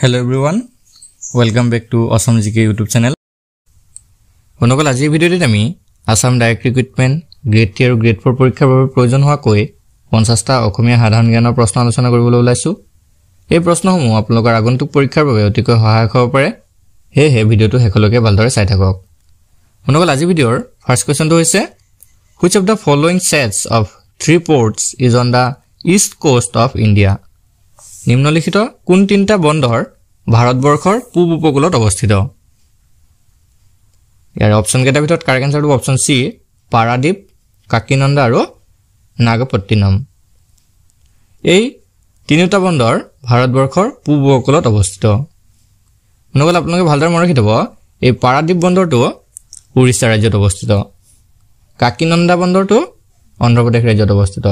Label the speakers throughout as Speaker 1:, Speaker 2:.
Speaker 1: Hello everyone, welcome back to Awesome GK YouTube channel. Onokol aji video dit ami Assam Direct Recruitment Grade 3 আৰু Grade 4 পৰীক্ষাৰ বাবে প্ৰয়োজন হোৱা কৈ 50টা অসমীয়া সাধাৰণ জ্ঞানৰ প্ৰশ্ন আলোচনা কৰিবলৈ ওলাইছো। এই প্ৰশ্নসমূহ আপোনালোকৰ আগন্তুক পৰীক্ষাৰ বাবে অতিকৈ সহায়ক হ'ব পাৰে। হে ভিডিওটো হেকলৈকে ভালদৰে চাই থাকক। onokol aji videoৰ first question to হৈছে which of the following sets of 3 ports is on the east coast of India? নিম্নলিখিত কোন তিনটা বন্দৰ ভাৰতবৰ্ষৰ পূব উপকূলত অৱস্থিত? ইয়াৰ অপচন কেইটাৰ ভিতৰত কাৰেক্ট আনসাৰটো অপচন সি পাৰাদ্বীপ, কাকিনন্দা আৰু নাগপট্টিনম। এই তিনিটা বন্দৰ ভাৰতবৰ্ষৰ পূব উপকূলত অৱস্থিত। নগল আপোনালোকে ভালদৰে মনত ৰাখিব, এই পাৰাদ্বীপ বন্দৰটো উৰিষ্যা ৰাজ্যত অৱস্থিত, কাকিনন্দা বন্দৰটো অন্ধ্ৰপ্ৰদেশ ৰাজ্যত অৱস্থিত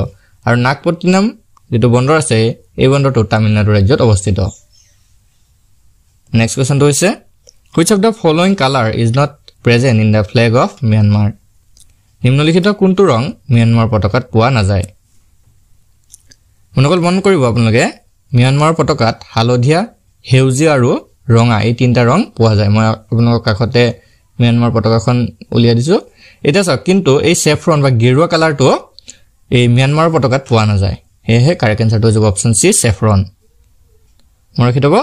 Speaker 1: আৰু নাগপট্টিনম যেটো বন্দৰ আছে এই বন্দৰটো তামিলনাডু ৰাজ্যত অৱস্থিত। নেক্সট কোৱেশ্চনটো হৈছে which of the following color is not present in the flag of Myanmar? নিম্নলিখিত কোনটো ৰং ম্যানমাৰ পতাকাত পোৱা নাযায়? মনকল মন কৰিব আপোনালোকে ম্যানমাৰ পতাকাত হালধীয়া, হেউজীয়া আৰু ৰঙা এই তিনটা ৰং পোৱা যায়। মই আপোনালোকৰ কাষতে ম্যানমাৰ পতাকাখন উলিয়াই দিছো। এটা চাওক, কিন্তু এই সেফ্ৰন বা গেৰুৱা কালাৰটো এই ম্যানমাৰ পতাকাত পোৱা নাযায়। হেহে কাৰেক্ট আনসাৰটো হ'ব অপচন সি সেফ্ৰন। মনত ৰাখিব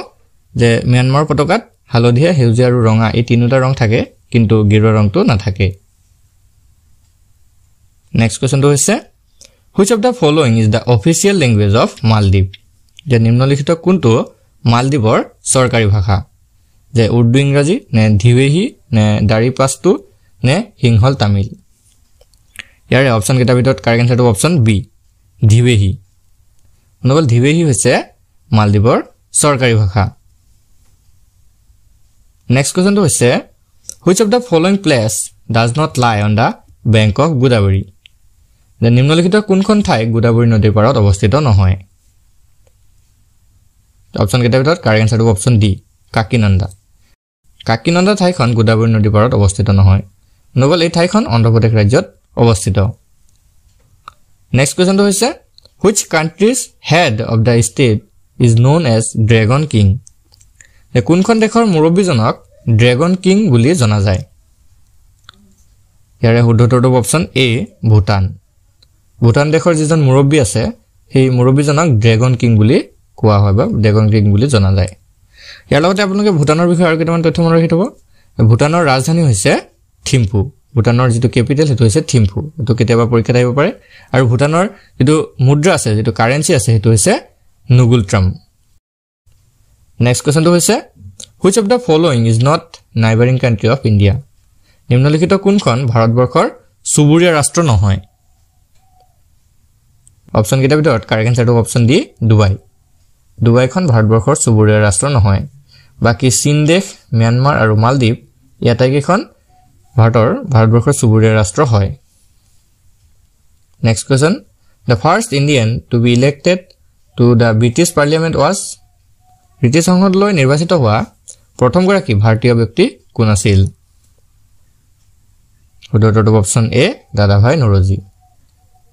Speaker 1: যে ম্যানমাৰ পতাকাত হালধীয়া, হেউজীয়া আৰু ৰঙা এই তিনিটা ৰং থাকে, কিন্তু গেৰুৱা ৰংটো নাথাকে। নেক্সট কোৱেশ্চনটো হৈছে which of the following is the official language of Maldives? যে নিম্নলিখিত কোনটো মালদ্বীপৰ চৰকাৰী ভাষা? যে উৰ্দু, ইংৰাজী নে ধিৱেহি নে দাৰিপাস্তু নে সিংহল তামিল? ইয়াৰ অপচন কেইটাৰ ভিতৰত কাৰেক্ট আনসাৰটো অপচন বি ধিৱেহি। নগল ধিৱেহি হৈছে মালদ্বীপৰ চৰকাৰী ভাষা। নেক্সট কোৱেশ্চনটো হৈছে which of the following place does not lie on the bank of Godavari? যে নিম্নলিখিত কোনখন ঠাই গোদাবৰী নদীৰ পাৰত অৱস্থিত নহয়? অপচন কেইটাৰ ভিতৰত কাৰেক্ট আনসাৰটো অপচন ডি কাকিনন্দা। কাকিনন্দা ঠাইখন গোদাবৰী নদীৰ পাৰত অৱস্থিত নহয়। নগল এই ঠাইখন অন্ধ্ৰপ্ৰদেশ ৰাজ্যত অৱস্থিত। নেক্সট কোৱেশ্চনটো হৈছে which country's head of the state is known as Dragon King? যে কোনখন দেশৰ মুৰব্বীজনক ড্ৰেগন কিং বুলি জনা যায়? ইয়াৰে শুদ্ধ উত্তৰটো অপচন এ ভূটান। ভূটান দেশৰ যিজন মুৰব্বী আছে সেই মুৰব্বীজনক ড্ৰেগন কিং বুলি কোৱা হয় বা ড্ৰেগন কিং বুলি জনা যায়। ইয়াৰ লগতে আপোনালোকে ভূটানৰ বিষয়ে আৰু কেইটামান তথ্য মনত ৰাখি থব। ভূটানৰ ৰাজধানী হৈছে থিম্পু। ভূটানৰ যিটো কেপিটেল সেইটো হৈছে থিম্পু। এইটো কেতিয়াবা পৰীক্ষাত আহিব পাৰে। আৰু ভূটানৰ যিটো মুদ্ৰা আছে, যিটো কাৰেন্সি আছে সেইটো হৈছে নুগুলট্ৰাম। নেক্সট কোৱেশ্চনটো হৈছে which of the following is not neighboring country of India? নিম্নলিখিত কোনখন ভাৰতবৰ্ষৰ চুবুৰীয়া ৰাষ্ট্ৰ নহয়? অপচন কেইটাৰ ভিতৰত কাৰেক্ট আনসাৰটো অপচন ডি ডুবাই। ডুবাইখন ভাৰতবৰ্ষৰ চুবুৰীয়া ৰাষ্ট্ৰ নহয়। বাকি চীন দেশ, ম্যানমাৰ আৰু মালদ্বীপ এই আটাইকেইখন ভাৰতবৰ্ষৰ চুবুৰীয়া ৰাষ্ট্ৰ হয়। Next question the first Indian to be elected to the British Parliament was? British সংসদলৈ নিৰ্বাচিত হোৱা প্ৰথমগৰাকী ভাৰতীয় ব্যক্তি কোন আছিল? শুদ্ধ উত্তৰটো অপচন এ দাদাভাই নৰোজী।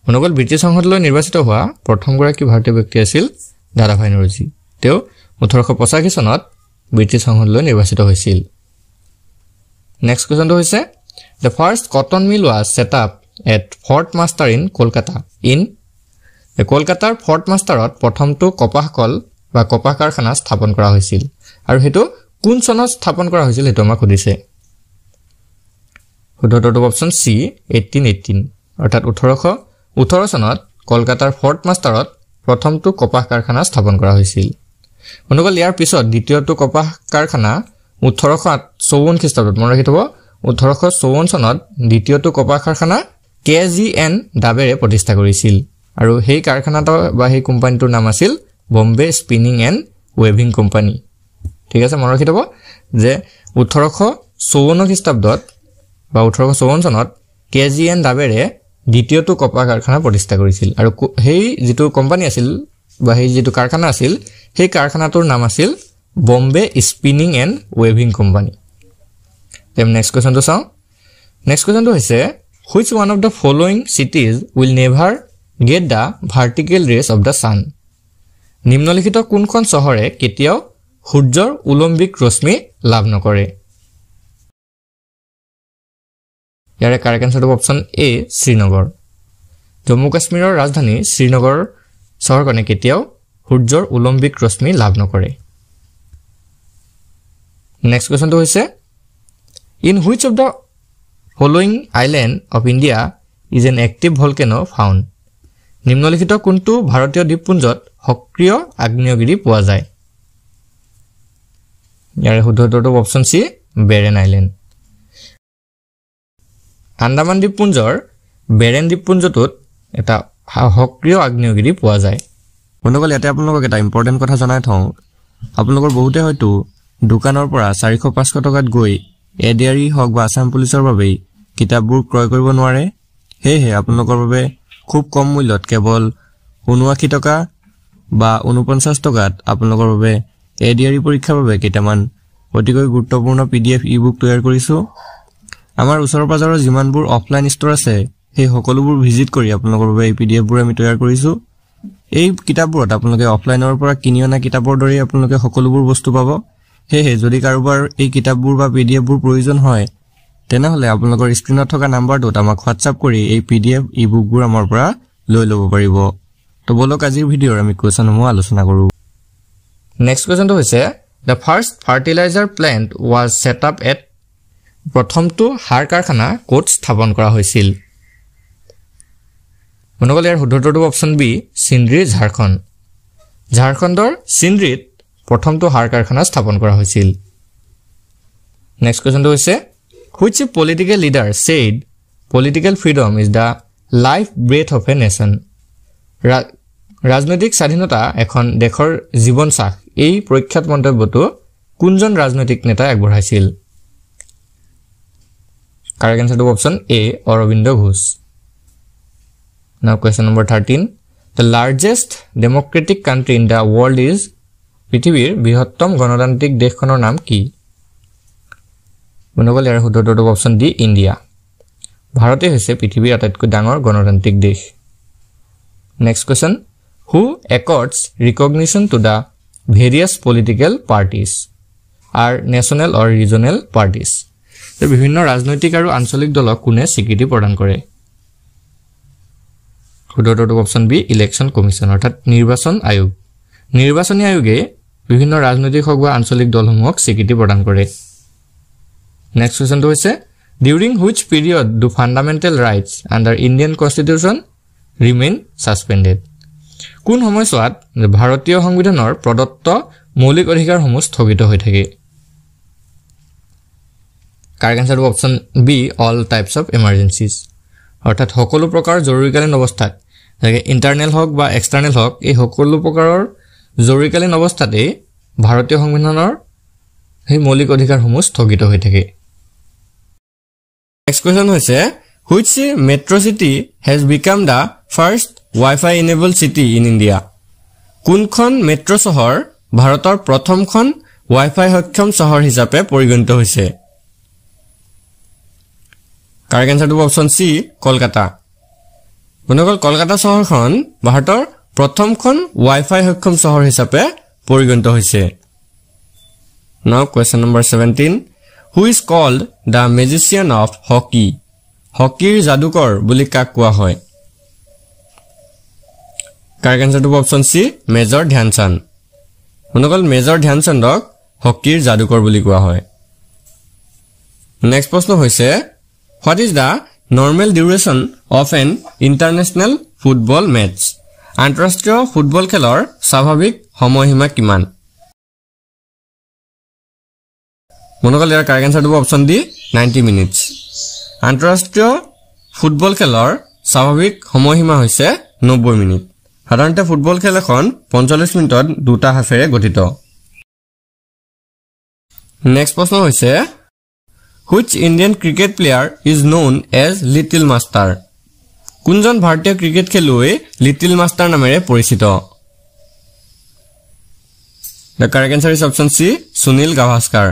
Speaker 1: মনগল ব্ৰিটিছ সংসদলৈ নিৰ্বাচিত হোৱা প্ৰথমগৰাকী ভাৰতীয় ব্যক্তি আছিল দাদাভাই নৰোজী। তেওঁ 1885 চনত ব্ৰিটিছ সংসদলৈ নিৰ্বাচিত হৈছিল। নেক্সট কোৱেশ্চনটো হৈছে the first cotton mill was set up at Fort Master in Kolkata in? কলকাতাৰ ফৰ্ট মাষ্টাৰত প্ৰথমটো কপাহ কল বা কপাহ কাৰখানা স্থাপন কৰা হৈছিল আৰু হেতু কোন চনত স্থাপন কৰা হৈছিল হেতু আমাক সুধিছে। শুদ্ধ উত্তৰটো অপচন সি 1818 অৰ্থাৎ 1818 চনত কলকাতাৰ ফৰ্ট মাষ্টাৰত প্ৰথমটো কপাহ কাৰখানা স্থাপন কৰা হৈছিল। মনগল ইয়াৰ পিছত দ্বিতীয়টো কপাহ কাৰখানা 1854 খ্ৰীষ্টাব্দত মনত ৰাখি থব। 1854 চনত দ্বিতীয়টো কপাহ কাৰখানা KGN ডাবেৰে প্ৰতিষ্ঠা কৰিছিল আৰু সেই কাৰখানাটো বা সেই কোম্পানীটোৰ নাম আছিল বম্বে স্পিনিং এণ্ড ৱেভিং কোম্পানী। ঠিক আছে, মনত ৰাখি থব যে 1854 খ্ৰীষ্টাব্দত বা 1854 চনত KGN ডাবেৰে দ্বিতীয়টো কপাহ কাৰখানা প্ৰতিষ্ঠা কৰিছিল আৰু সেই যিটো কোম্পানী আছিল বা সেই যিটো কাৰখানা আছিল সেই কাৰখানাটোৰ নাম আছিল বম্বে স্পিনিং এণ্ড ৱেভিং কোম্পানী। তেম নেক্সট কোৱেশ্চনটো চাওঁ। নেক্সট কোৱেশ্চনটো হৈছে which one of the following cities will never get the vertical rays of the sun? নিম্নলিখিত কোনখন চহৰে কেতিয়াও সূৰ্যৰ উলম্বিক ৰশ্মি লাভ নকৰে ইয়াৰে কাৰেক্ট আনসাৰটো অপচন এ শ্ৰীনগৰ জম্মু কাশ্মীৰৰ ৰাজধানী শ্ৰীনগৰ চহৰখনে কেতিয়াও সূৰ্যৰ উলম্বিক ৰশ্মি লাভ নকৰে নেক্সট কোৱেশ্চনটো হৈছে in which of the following island of India is an active volcano found নিম্নলিখিত কোনটো ভাৰতীয় দ্বীপপুঞ্জত সক্ৰিয় আগ্নেয়গিৰি পোৱা যায় ইয়াৰে শুদ্ধ উত্তৰটো option C Barren island Andaman দ্বীপপুঞ্জৰ বেৰেন দ্বীপপুঞ্জটোত এটা সক্ৰিয় আগ্নেয়গিৰি পোৱা যায় বন্ধুসকল ইয়াতে আপোনালোকক এটা ইম্পৰ্টেণ্ট কথা জনাই থওঁ আপোনালোকৰ বহুতে হয়তো দোকানৰ পৰা 400-500 টকাত গৈ এডিআৰই হওক বা আসাম পুলিচৰ বাবে কিতাপবোৰ ক্ৰয় কৰিব নোৱাৰে হেহে আপোনালোকৰ বাবে খুব কম মূল্যত কেৱল 79 টকা বা 49 টকাত আপোনালোকৰ বাবে এডিআৰই পৰীক্ষাৰ বাবে কেইটামান অতিকৈ গুৰুত্বপূৰ্ণ পিডিএফ ইবুক তৈয়াৰ কৰিছো আমাৰ ওচৰৰ পাজৰৰ যিমানবোৰ অফলাইন ষ্টৰ আছে সেই সকলোবোৰ ভিজিট কৰি আপোনালোকৰ বাবে এই পিডিএফবোৰ আমি তৈয়াৰ কৰিছো এই কিতাপবোৰত আপোনালোকে অফলাইনৰ পৰা কিনি অনা কিতাপৰ দৰে আপোনালোকে সকলোবোৰ বস্তু পাব হেহে যদি কাৰোবাৰ এই কিতাপবোৰ বা পিডিএফবোৰ প্ৰয়োজন হয় তেনেহলে আপোনালোকৰ স্ক্ৰিনত থকা নাম্বাৰটোত আমাক হোৱাটছআপ কৰি এই পিডিএফ ইবুকবোৰ আমাৰ পৰা লৈ ল'ব পাৰিব তো বলক আজিৰ ভিডিঅ'ৰ আমি কোৱেশ্চনসমূহ আলোচনা কৰো নেক্সট কোৱেশ্চনটো হৈছে the first fertiliser plant was set up at প্ৰথমটো সাৰ কাৰখানা ক'ত স্থাপন কৰা হৈছিল বন্ধুসকল ইয়াৰ শুদ্ধ উত্তৰটো অপচন বি সিন্দ্ৰি ঝাৰখণ্ডৰ সিন্দ্ৰিত প্ৰথমটো সাৰ কাৰখানা স্থাপন কৰা হৈছিল নেক্সট কোৱেশ্চনটো হৈছে which political leader said political freedom is the life breath of a nation ৰাজনৈতিক স্বাধীনতা এখন দেশৰ জীৱন চাখ এই প্ৰখ্যাত মন্তব্যটো কোনজন ৰাজনৈতিক নেতা আগবঢ়াইছিল কাৰেক্ট আনসাৰটো option A Aurobindo Ghosh Now question number 13 the largest democratic country in the world is পৃথিৱীৰ বৃহত্তম গণতান্ত্ৰিক দেশখনৰ নাম কি বন্ধুসকল ইয়াৰ শুদ্ধ উত্তৰটো অপচন ডি ইণ্ডিয়া ভাৰতে হৈছে পৃথিৱীৰ আটাইতকৈ ডাঙৰ গণতান্ত্ৰিক দেশ next question who accords recognition to the various political parties are national or regional parties বিভিন্ন ৰাজনৈতিক আৰু আঞ্চলিক দলক কোনে স্বীকৃতি প্ৰদান কৰে শুদ্ধ উত্তৰটো অপচন বি ইলেকশন কমিশন অৰ্থাৎ নিৰ্বাচনী আয়োগে বিভিন্ন ৰাজনৈতিক হওক বা আঞ্চলিক দলসমূহক স্বীকৃতি প্ৰদান কৰে নেক্সট কোৱেশ্চনটো হৈছে during which period do fundamental rights under Indian constitution remain suspended কোন সময়ছোৱাত ভাৰতীয় সংবিধানৰ প্ৰদত্ত মৌলিক অধিকাৰসমূহ স্থগিত হৈ থাকে কাৰেক্ট আনসাৰটো option B all types of emergencies অৰ্থাৎ সকলো প্ৰকাৰৰ জৰুৰীকালীন অৱস্থাত যেনে ইন্টাৰনেল হওক বা এক্সটাৰনেল হওক এই সকলো প্ৰকাৰৰ জৰুৰীকালীন অৱস্থাতে ভাৰতীয় সংবিধানৰ এই মৌলিক অধিকাৰসমূহ স্থগিত হৈ থাকে নেক্সট কোৱেশ্চন হৈছে which metro city has become the first Wi-Fi enabled city in India কোনখন মেট্ৰো চহৰ ভাৰতৰ প্ৰথমখন Wi-Fi সক্ষম চহৰ হিচাপে পৰিগণিত হৈছে কাৰেক্ট আনসাৰটো অপচন সি কলকাতা বন্ধুসকল কলকাতা চহৰখন ভাৰতৰ প্ৰথমখন Wi-Fi সক্ষম চহৰ হিচাপে পৰিগণিত হৈছে Now question number 17 who is called the magician of hockey হকিৰ যাদুকৰ বুলি কাক কোৱা হয় কাৰেক্ট আনসাৰটো অপচন সি মেজৰ ধ্যানচান্দ বন্ধুসকল মেজৰ ধ্যানচান্দক হকিৰ যাদুকৰ বুলি কোৱা হয় নেক্সট প্ৰশ্ন হৈছে what is the normal duration of an international football match আন্তঃৰাষ্ট্ৰীয় ফুটবল খেলৰ স্বাভাৱিক সময়সীমা কিমান বন্ধুসকল ইয়াৰ কাৰেক্ট আনসাৰটো অপচন ডি 90 মিনিটস আন্তঃৰাষ্ট্ৰীয় ফুটবল খেলৰ স্বাভাৱিক সময়সীমা হৈছে 90 মিনিট সাধাৰণতে ফুটবল খেল এখন 45 মিনিটত দুটা হাফেৰে গঠিত নেক্সট প্ৰশ্ন হৈছে which Indian cricket player is known as Little Master কোনজন ভাৰতীয় ক্ৰিকেট খেলুৱৈ লিটল মাষ্টাৰ নামেৰে পৰিচিত The correct answer is option C Sunil Gavaskar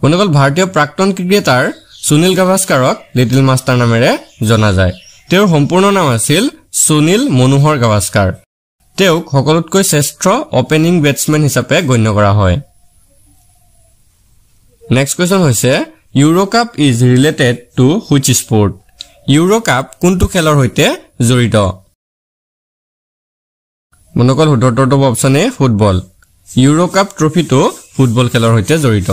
Speaker 1: বন্ধুসকল ভাৰতীয় প্ৰাক্তন ক্ৰিকেটাৰ সুনীল গাভাস্কাৰক লিটল মাষ্টাৰ নামেৰে জনা যায় তেওঁৰ সম্পূৰ্ণ নাম আছিল সুনীল মনোহৰ গাভাস্কাৰ তেওঁক সকলোতকৈ শ্ৰেষ্ঠ ওপেনিং বেটসম্যান হিচাপে গণ্য কৰা হয় নেক্সট কোৱেশ্চন হৈছে Euro cup is related to which sport Euro cup কোনটো খেলৰ সৈতে জড়িত মনকল উত্তৰটো option A football Euro cup ট্ৰফিটো ফুটবল খেলৰ সৈতে জড়িত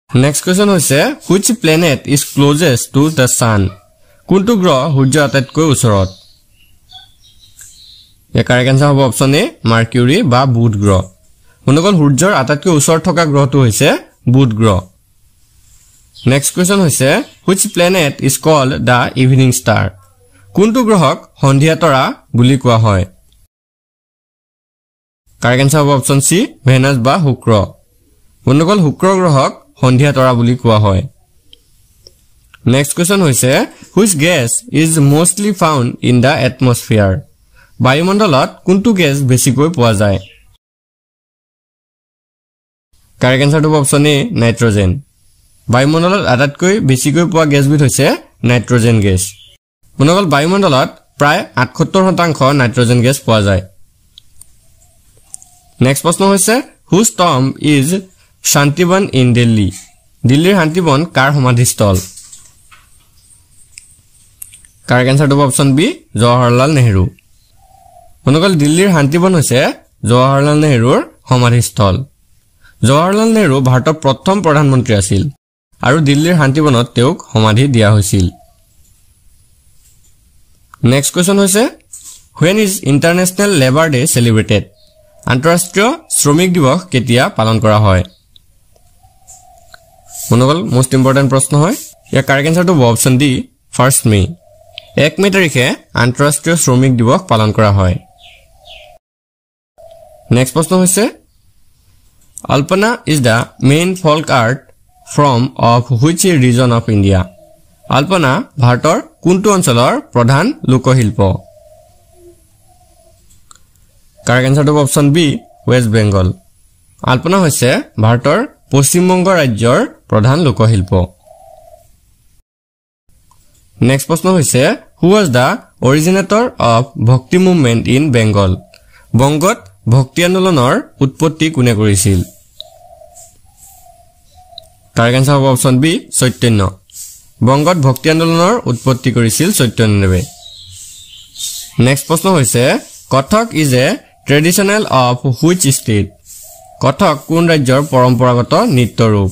Speaker 1: নেক্সট কোৱেশ্চন হৈছে which planet is closest to the sun কোনটো গ্ৰহ সূৰ্যৰ আটাইতকৈ ওচৰত ইয়াৰ কাৰেক্ট আনসাৰ হ'ব অপচন এ মাৰ্কিউৰি বা বুধ গ্ৰহ মনকল সূৰ্যৰ আটাইতকৈ ওচৰত থকা গ্ৰহটো হৈছে বুধ গ্ৰহ নেক্সট কোৱেশ্চন হৈছে which planet is called the evening star কোনটো গ্ৰহক সন্ধিয়া তৰা বুলি কোৱা হয় কাৰেক্ট আনসাৰ হ'ব অপচন সি ভেনাছ বা শুক্ৰ মনকল শুক্ৰ গ্ৰহক সন্ধিয়া তৰা বুলি কোৱা হয় নেক্সট কোৱেশ্চন হৈছে which gas is mostly found in the atmosphere বায়ুমণ্ডলত কোনটো গেছ বেছিকৈ পোৱা যায় কাৰেক্ট আনসাৰ হ'ব অপচন এ নাইট্ৰজেন বায়ুমণ্ডলত আটাইতকৈ বেছিকৈ পোৱা গেছবিধ হৈছে নাইট্ৰজেন গেছ মনকল বায়ুমণ্ডলত প্ৰায় 78% নাইট্ৰজেন গেছ পোৱা যায় নেক্সট প্ৰশ্ন হৈছে হুজ tomb is Shantivan in Delhi দিল্লীৰ শান্তিবন কাৰ সমাধিস্থল কাৰেক্ট আনসাৰ হ'ব অপচন বি জৱাহৰলাল নেহৰু মনকল দিল্লীৰ শান্তিবন হৈছে জৱাহৰলাল নেহৰুৰ সমাধিস্থল জৱাহৰলাল নেহৰু ভাৰতৰ প্ৰথম প্ৰধানমন্ত্ৰী আছিল আৰু দিল্লীৰ শান্তিবনত তেওঁক সমাধি দিয়া হৈছিল নেক্সট কোৱেশ্চন হৈছে when is international labor day celebrated আন্তঃৰাষ্ট্ৰীয় শ্ৰমিক দিৱস কেতিয়া পালন কৰা হয় মনগল মোস্ট ইম্পৰ্টেন্ট প্ৰশ্ন হয় ইয়াৰ কাৰেক্ট আনসাৰটো অপচন ডি 1 মে 1 মে তাৰিখে আন্তঃৰাষ্ট্ৰীয় শ্ৰমিক দিৱস পালন কৰা হয় নেক্সট প্ৰশ্ন হৈছে Alpana is the main folk art form of which region of India Alpana ভাৰতৰ কোনটো অঞ্চলৰ প্ৰধান লোকশিল্প কাৰেক্ট আনসাৰটো অপচন বি ওয়েস্ট বেংগল আলপনা হৈছে ভাৰতৰ পশ্চিম বংগ ৰাজ্যৰ প্ৰধান লোকশিল্প নেক্সট প্ৰশ্ন হৈছে হু was the originator of ভক্তি মুভমেন্ট ইন বেংগল বংগত ভক্তি আন্দোলনৰ উৎপত্তি কোনে কৰিছিল কাৰেক্ট আনসাৰ হ'ব অপচন বি চৈতন্য বংগত ভক্তি আন্দোলনৰ উৎপত্তি কৰিছিল চৈতন্যদেৱে নেক্সট প্ৰশ্ন হৈছে Kathak is a traditional of which state Kathak কোন ৰাজ্যৰ পৰম্পৰাগত নৃত্য ৰূপ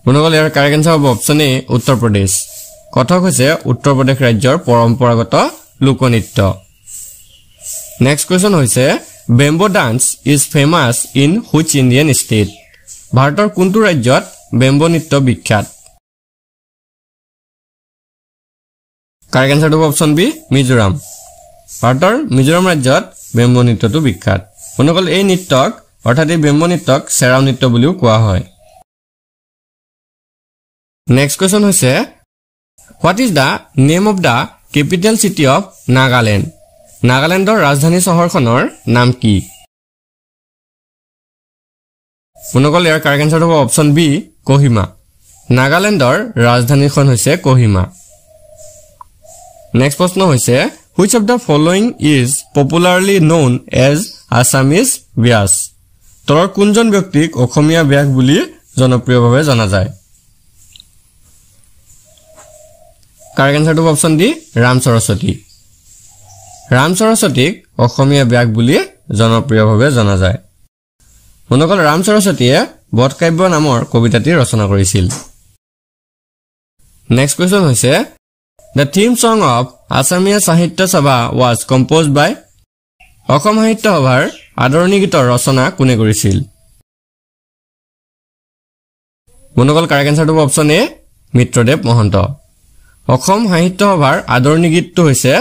Speaker 1: মনগল ইয়াৰ কাৰেক্ট আনসাৰ হ'ব অপচন এ উত্তৰ প্ৰদেশ কথক হৈছে উত্তৰ প্ৰদেশ ৰাজ্যৰ পৰম্পৰাগত লোকনৃত্য নেক্সট কোৱেশ্চন হৈছে bamboo dance is famous in which Indian state ভাৰতৰ কোনটো ৰাজ্যত বেম্বো নৃত্য বিখ্যাত কাৰেক্ট আনসাৰটো অপচন বি মিজোৰাম ভাৰতৰ মিজোৰাম ৰাজ্যত বেম্বো নৃত্যটো বিখ্যাত মনগল এই নৃত্যক অৰ্থাৎ এই বেম্বো নৃত্যক চেৰাও নৃত্য বুলিও কোৱা হয় নেক্সট কোৱেশ্চন হৈছে what is the name of the capital city of Nagaland নাগালেণ্ডৰ ৰাজধানী চহৰখনৰ নাম কি মনগল ইয়াৰ কাৰেক্ট আনসাৰ হ'ব অপচন বি কোহিমা নাগালেণ্ডৰ ৰাজধানীখন হৈছে কোহিমা নেক্সট প্ৰশ্ন হৈছে which of the following is popularly known as Assamese Vyas তলৰ কোনজন ব্যক্তিক অসমীয়া ব্যাস বুলি জনপ্ৰিয়ভাৱে জনা যায় কাৰেক্ট আনসাৰটো অপচন ডি ৰাম সৰস্বতীক অসমীয়া ব্যাস বুলি জনপ্ৰিয়ভাৱে জনা যায় মনগল ৰাম সৰস্বতীয়ে বধকাব্য নামৰ কবিতাটি ৰচনা কৰিছিল নেক্সট কোৱেশ্চন হৈছে The theme song of Assamia Sahitya Sabha was composed by Assam সাহিত্য সভাৰ আদৰণি গীতৰ ৰচনা কোনে কৰিছিল মনগল কাৰেক্ট আনসাৰটো অপচন এ মিত্ৰদেৱ মহন্ত অসম সাহিত্য সভাৰ আদৰণি গীতটো হৈছে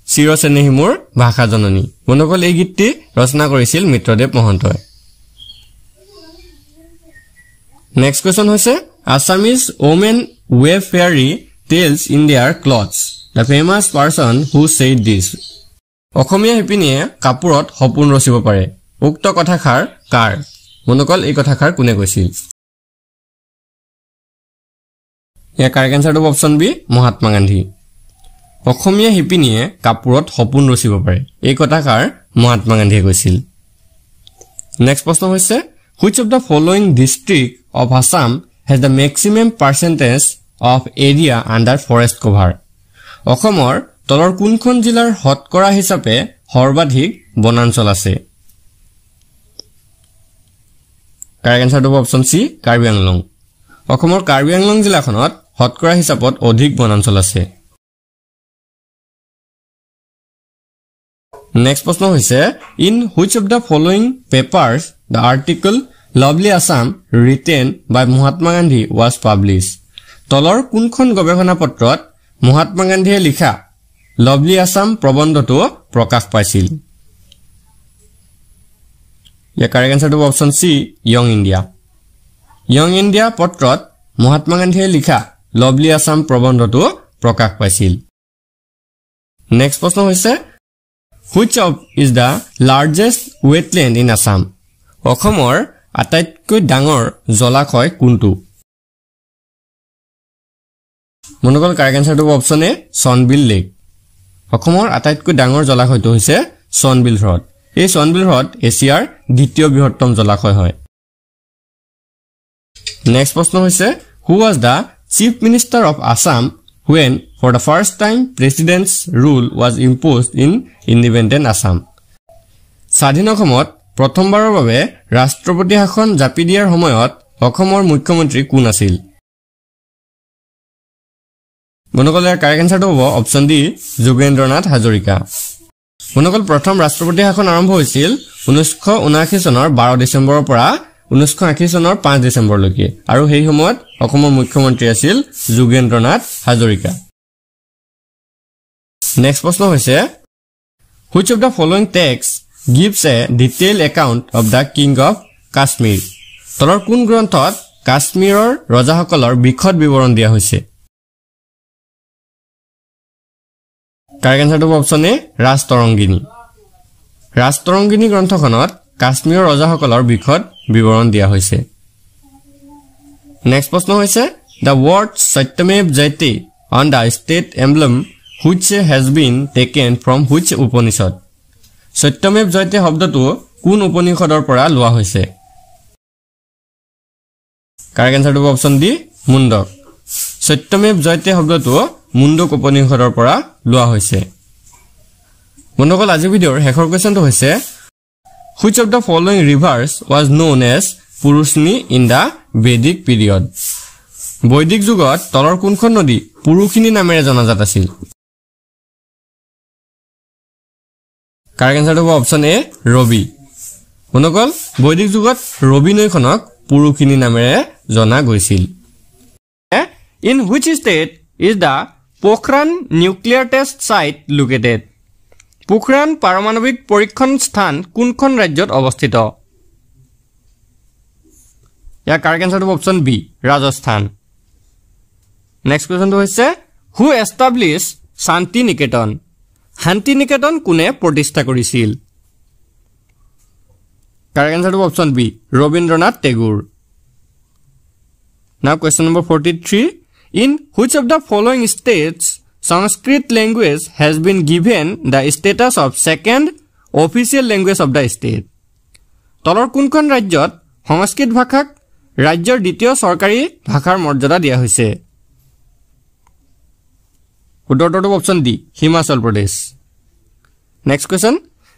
Speaker 1: চিৰচেনেহী মোৰ ভাষা জননী মনগল এই গীতটি ৰচনা কৰিছিল মিত্ৰদেৱ মহন্তই নেক্সট কোৱেশ্চন হৈছে Assamese women wear fairy tails in their clothes the famous person who said this অসমীয়া হিপিনিয়ে কাপোৰত সপোন ৰচিব পাৰে উক্ত কথাষাৰ কাৰ মনকল এই কথাষাৰ কোনে কৈছিল ইয়াৰ কাৰেক্ট আনসাৰটো অপচন বি মহাত্মা গান্ধী অসমীয়া হিপিনিয়ে কাপোৰত সপোন ৰচিব পাৰে এই কথাষাৰ মহাত্মা গান্ধীয়ে কৈছিল নেক্সট প্ৰশ্ন হৈছে which of the following district of Assam has the maximum percentage of area under forest cover? অসমৰ তলৰ কোনখন জিলাৰ হতকৰা হিচাপে সৰ্বাধিক বনাঞ্চল আছে? কাৰেক্ট আনসাৰটো অপচন সি কাৰ্বি আংলং। অসমৰ কাৰ্বি আংলং জিলাখনত হতকৰা হিচাপত অধিক বনাঞ্চল আছে। নেক্সট প্ৰশ্ন হৈছে in which of the following papers the article Lovely Assam written by Mahatma Gandhi was published? তলৰ কোনখন গৱেষণা পত্ৰত মহাত্মা গান্ধীয়ে লিখা Lovely Assam প্ৰবন্ধটো প্ৰকাশ পাইছিল? ইয়াৰ কাৰেক্ট আনসাৰটো option C Young India. Young India পত্ৰত মহাত্মা গান্ধীয়ে লিখা Lovely Assam প্ৰবন্ধটো প্ৰকাশ পাইছিল। নেক্সট প্ৰশ্ন হৈছে which of is the largest wetland in Assam? অসমৰ আটাইতকৈ ডাঙৰ জলাশয় কোনটো? মনোকল কাৰেক্ট আনসাৰটো অপচন এ সনবিল লেক। অসমৰ আটাইতকৈ ডাঙৰ জলাশয়টো হৈছে সনবিল হ্ৰদ। এই সনবিল হ্ৰদ এছিয়াৰ দ্বিতীয় বৃহত্তম জলাশয় হয়। নেক্সট প্ৰশ্ন হৈছে who was the chief minister of Assam when for the first time president's rule was imposed in independent Assam? স্বাধীন অসমত প্ৰথমবাৰৰ বাবে ৰাষ্ট্ৰপতি শাসন জাপি দিয়াৰ সময়ত অসমৰ মুখ্যমন্ত্ৰী কোন আছিল? মনোকল ইয়াৰ কাৰেক্ট আনসাৰটো হ'ব অপচন ডি যোগেন্দ্ৰনাথ হাজৰিকা। মনোকল প্ৰথম ৰাষ্ট্ৰপতি শাসন আৰম্ভ হৈছিল 1979 চনৰ 12 ডিচেম্বৰৰ পৰা 1980 চনৰ 5 ডিচেম্বৰলৈকে আৰু সেই সময়ত অসমৰ মুখ্যমন্ত্ৰী আছিল যোগেন্দ্ৰনাথ হাজৰিকা। নেক্সট প্ৰশ্ন হৈছে which of the following text gives a detailed account of the king of Kashmir? তলৰ কোন গ্ৰন্থত কাশ্মীৰৰ ৰজাসকলৰ বিশদ বিৱৰণ দিয়া হৈছে? কাৰেক্ট আনসাৰটো অপচন এ ৰাজতৰংগিনী। ৰাজতৰংগিনী গ্ৰন্থখনত কাশ্মীৰৰ ৰজাসকলৰ বিশদ বিৱৰণ দিয়া হৈছে। নেক্সট প্ৰশ্ন হৈছে the word Satyamev Jayate on the state emblem which has been taken from which Upanishad? Satyamev Jayate শব্দটো কোন উপনিষদৰ পৰা লোৱা হৈছে? কাৰেক্ট আনসাৰটো option D Mundaka. Satyamev Jayate শব্দটো মুণ্ডক উপনিষদৰ পৰা লোৱা হৈছে। বন্ধুসকল আজি ভিডিঅ'ৰ শেষৰ কোৱেশ্যনটো হৈছে which of the following rivers was known as Purushni in the Vedic period? বৈদিক যুগত তলৰ কোনখন নদী পুৰুষিনী নামেৰে জনাজাত আছিল? কাৰেক্ট আনসাৰটো হ'ব অপচন এ ৰবি। বন্ধুসকল বৈদিক যুগত ৰবি নৈখনক পুৰুষিনী নামেৰে জনা গৈছিল। In which state is the Pokhran nuclear test site located? Pokhran পাৰমাণৱিক পৰীক্ষণ স্থান কোনখন ৰাজ্যত অৱস্থিত? ইয়াৰ কাৰেক্ট আনসাৰটো অপচন বি ৰাজস্থান। নেক্সট কোৱেশ্যনটো হৈছে হু এষ্টাব্লিছ শান্তি নিকেতন? শান্তি নিকেতন কোনে প্ৰতিষ্ঠা কৰিছিল? কাৰেক্ট আনসাৰটো option B Rabindranath Tagore. Now question number 43 in which of the following states Sanskrit language has been given the status of second official language of the state? তলৰ কোনখন ৰাজ্যত সংস্কৃত ভাষাক ৰাজ্যৰ দ্বিতীয় চৰকাৰী ভাষাৰ মৰ্যাদা দিয়া হৈছে? উত্তৰটো option D Himachal Pradesh. Next question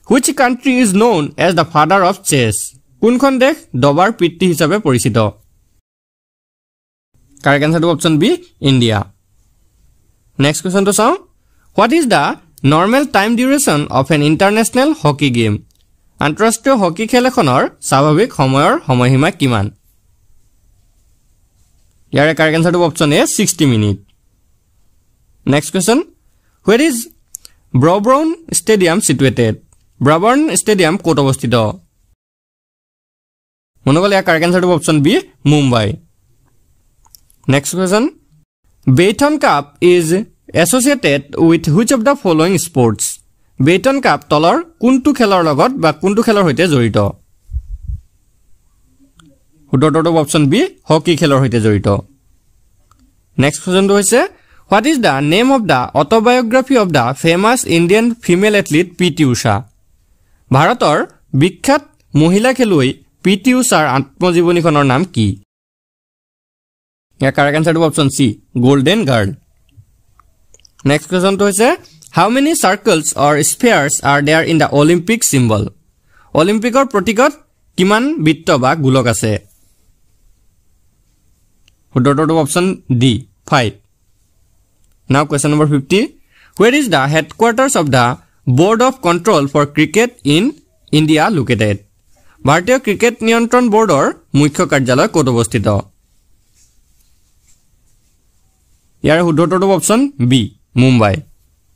Speaker 1: which country is known as the father of chess? কোনখন দেশ দবাৰ পিতৃ হিচাপে পৰিচিত? কাৰেক্ট আনসাৰটো অপচন বি ইণ্ডিয়া। নেক্সট কোৱেশ্যনটো চাওঁ what is the normal time duration of an international hockey game? আন্তঃৰাষ্ট্ৰীয় হকী খেল এখনৰ স্বাভাৱিক সময়ৰ সময়সীমা কিমান? ইয়াৰে কাৰেক্ট আনসাৰটো option A 60 minute. Next question where is Brabourne stadium situated? Brabourne stadium ক'ত অৱস্থিত? মনোকল ইয়াৰ কাৰেক্ট আনসাৰটো option B Mumbai. Next question Beighton cup is associated with which of the following sports? Beighton cup তলৰ কোনটো খেলৰ লগত বা কোনটো খেলৰ সৈতে জড়িত? উত্তৰটো অপচন বি হকী খেলৰ সৈতে জড়িত। নেক্সট কুৱেশ্যনটো হৈছে what is the name of the autobiography of the famous Indian female athlete P T Usha? ভাৰতৰ বিখ্যাত
Speaker 2: মহিলা খেলুৱৈ পিটি উষাৰ আত্মজীৱনীখনৰ নাম কি ইয়াৰ কাৰেক্ট আনসাৰটো option C golden girl next কোৱেশ্চনটো হৈছে how many circles or spheres are there in the Olympic symbol অলিম্পিকৰ প্ৰতীকত কিমান বৃত্ত বা গোলক আছে উত্তৰটো অপচন ডি 5 নাও question number 50 where is the headquarters of the board of control for cricket in india located ভাৰতীয় ক্ৰিকেট নিয়ন্ত্ৰণ বৰ্ডৰ মুখ্য কাৰ্যালয় ক'ত অৱস্থিত ইয়াৰ উত্তৰটো অপচন বি মুম্বাই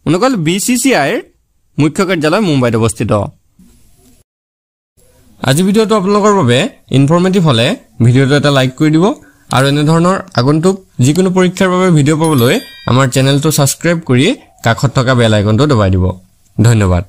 Speaker 2: অনুকল বিসিসিআইৰ মুখ্য কাৰ্যালয় মুম্বাইত অৱস্থিত আজি ভিডিওটো আপোনালোকৰ বাবে ইনফৰমেটিভ হলে ভিডিওটো এটা লাইক কৰি দিব আৰু এনে ধৰণৰ আগন্তুক যিকোনো পৰীক্ষাৰ বাবে ভিডিও পাবলৈ আমাৰ চেনেলটো সাবস্ক্ৰাইব কৰি কাষত থকা বেল আইকনটো দবাই দিব ধন্যবাদ